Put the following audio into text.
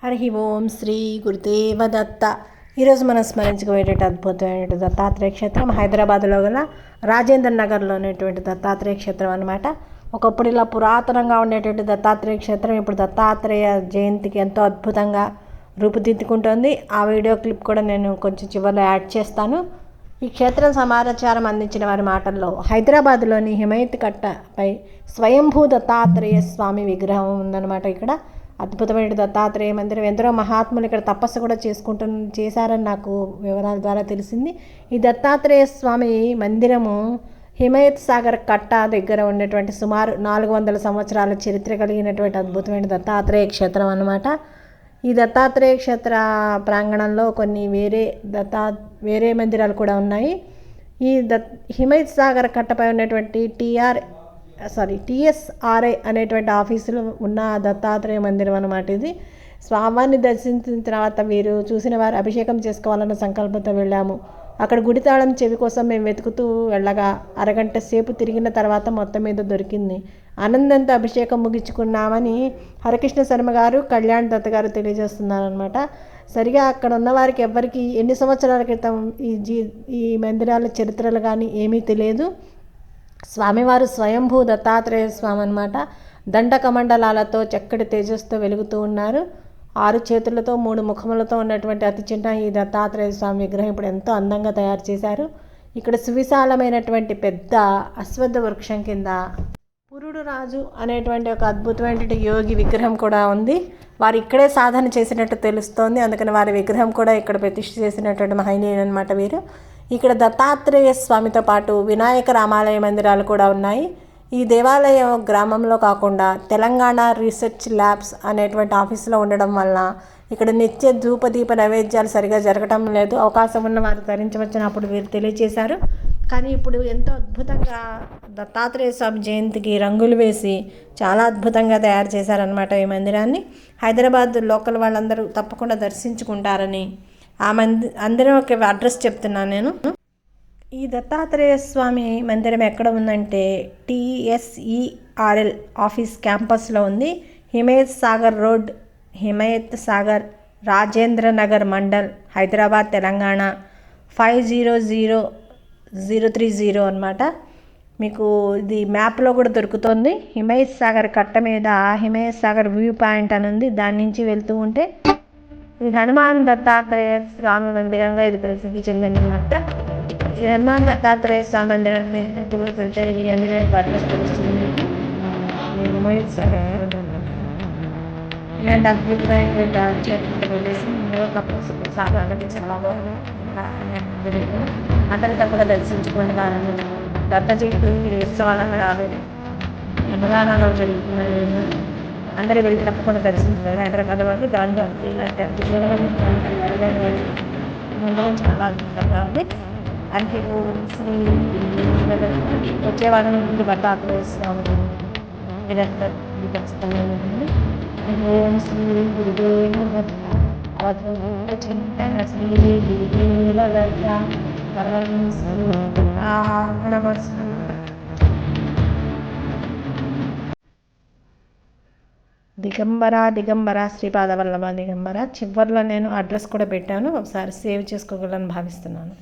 హరి ఓం శ్రీ గురుదేవ దత్త. ఈరోజు మనం స్మరించుకునేటువంటి అద్భుతమైనటువంటి దత్తాత్రేయ క్షేత్రం హైదరాబాద్లో గల రాజేంద్ర నగర్లో ఉన్నటువంటి దత్తాత్రేయ క్షేత్రం అనమాట. ఒకప్పుడు ఇలా పురాతనంగా ఉండేటువంటి దత్తాత్రేయ క్షేత్రం ఇప్పుడు దత్తాత్రేయ జయంతికి ఎంతో అద్భుతంగా రూపుదిద్దుకుంటుంది. ఆ వీడియో క్లిప్ కూడా నేను కొంచెం చివరిలో యాడ్ చేస్తాను. ఈ క్షేత్రం సమాచారం అందించిన వారి మాటల్లో, హైదరాబాద్లోని హిమయత్ కట్టపై స్వయంభూ దత్తాత్రేయ స్వామి విగ్రహం ఉందన్నమాట. ఇక్కడ అద్భుతమైన దత్తాత్రేయ మందిరం, ఎందరో మహాత్ములు ఇక్కడ తపస్సు కూడా చేశారని నాకు వివరాల ద్వారా తెలిసింది. ఈ దత్తాత్రేయ స్వామి మందిరము హిమయత్ సాగర్ కట్ట దగ్గర ఉన్నటువంటి సుమారు 400 సంవత్సరాల చరిత్ర కలిగినటువంటి అద్భుతమైన దత్తాత్రేయ క్షేత్రం అన్నమాట. ఈ దత్తాత్రేయ క్షేత్ర ప్రాంగణంలో కొన్ని వేరే మందిరాలు కూడా ఉన్నాయి. ఈ హిమయత్ సాగర్ కట్టపై ఉన్నటువంటి టిఎస్ఆర్ఐ అనేటువంటి ఆఫీసులో ఉన్న దత్తాత్రేయ మందిరం అన్నమాట. ఇది స్వామిని దర్శించిన తర్వాత వీరు చూసిన వారు అభిషేకం చేసుకోవాలన్న సంకల్పంతో వెళ్ళాము. అక్కడ గుడి తాళం చెవి కోసం మేము వెతుకుతూ వెళ్ళగా అరగంట సేపు తిరిగిన తర్వాత మొత్తం మీద దొరికింది. ఆనందంతో అభిషేకం ముగించుకున్నామని హరికృష్ణ శర్మ గారు, కళ్యాణ్ దత్త గారు తెలియజేస్తున్నారనమాట. సరిగా అక్కడ ఉన్న వారికి ఎవ్వరికి ఎన్ని సంవత్సరాల క్రితం ఈ మందిరాల చరిత్రలు కానీ ఏమీ తెలియదు. స్వామివారు స్వయంభూ దత్తాత్రేయ స్వామి అన్నమాట. దండకమండలాలతో చక్కటి తేజస్సుతో వెలుగుతూ ఉన్నారు. 6 చేతులతో 3 ముఖములతో ఉన్నటువంటి అతి చిన్న ఈ దత్తాత్రేయ స్వామి విగ్రహం ఇప్పుడు ఎంతో అందంగా తయారు చేశారు. ఇక్కడ సువిశాలమైనటువంటి పెద్ద అశ్వత్థ వృక్షం కింద పురుడు రాజు అనేటువంటి ఒక అద్భుతమైనటువంటి యోగి విగ్రహం కూడా ఉంది. వారు ఇక్కడే సాధన చేసినట్టు తెలుస్తోంది. అందుకని వారి విగ్రహం కూడా ఇక్కడ ప్రతిష్ఠ చేసినటువంటి మహనీయులు అనమాట వీరు. ఇక్కడ దత్తాత్రేయ స్వామితో పాటు వినాయక రామాలయ మందిరాలు కూడా ఉన్నాయి. ఈ దేవాలయం గ్రామంలో కాకుండా తెలంగాణ రీసెర్చ్ ల్యాబ్స్ అనేటువంటి ఆఫీసులో ఉండడం వలన ఇక్కడ నిత్య ధూపదీప నైవేద్యాలు సరిగా జరగటం లేదు. అవకాశం ఉన్న వారు ధరించవచ్చినప్పుడు వీరు తెలియజేశారు. కానీ ఇప్పుడు ఎంతో అద్భుతంగా దత్తాత్రేయ స్వామి జయంతికి రంగులు వేసి చాలా అద్భుతంగా తయారు చేశారనమాట ఈ మందిరాన్ని. హైదరాబాద్ లోకల్ వాళ్ళందరూ తప్పకుండా దర్శించుకుంటారని అందరం ఒక అడ్రస్ చెప్తున్నాను నేను. ఈ దత్తాత్రేయ స్వామి మందిరం ఎక్కడ ఉందంటే టిఎస్ఈఆర్ఎల్ ఆఫీస్ క్యాంపస్లో ఉంది. హిమయత్ సాగర్ రోడ్, హిమయత్ సాగర్, రాజేంద్ర నగర్ మండల్, హైదరాబాద్, తెలంగాణ 500030 అనమాట. మీకు ఇది మ్యాప్లో కూడా దొరుకుతుంది. హిమయత్ సాగర్ కట్ట మీద హిమయత్ సాగర్ వ్యూ పాయింట్ అని ఉంది. దాని నుంచి వెళ్తూ ఉంటే ఇది హనుమాన్ దత్తాత్రేయ స్వామి మందిరంగా ఇది ప్రసిద్ధి చెందినమాట. హనుమాన్ దత్తాత్రేయ స్వామి మందిరం ఇలాంటి అద్భుతమైన అందరితో కూడా దర్శించుకునే కారణం దత్త చెట్టు ఉత్సవాలను రాలేదు తెలంగాణలో జరుగుతున్నది. అందరూ వెళ్ళి తప్పకుండా దర్శించారు. హైదరాబాద్ వాళ్ళు దాంట్లో చాలా అద్భుతంగా ఉంది. అంటే వచ్చేవాళ్ళ నుండి దత్తాత్రేయ స్వామి ఇదంతా ఖచ్చితంగా ఉంటుంది. ఓం శ్రీ గురుదేవ దత్త చింతన శ్రీ గురుదేవ దత్త దిగంబర శ్రీపాద వల్లభ దిగంబర. చివరిలో నేను అడ్రస్ కూడా పెట్టాను, ఒకసారి సేవ్ చేసుకోగలని భావిస్తున్నాను.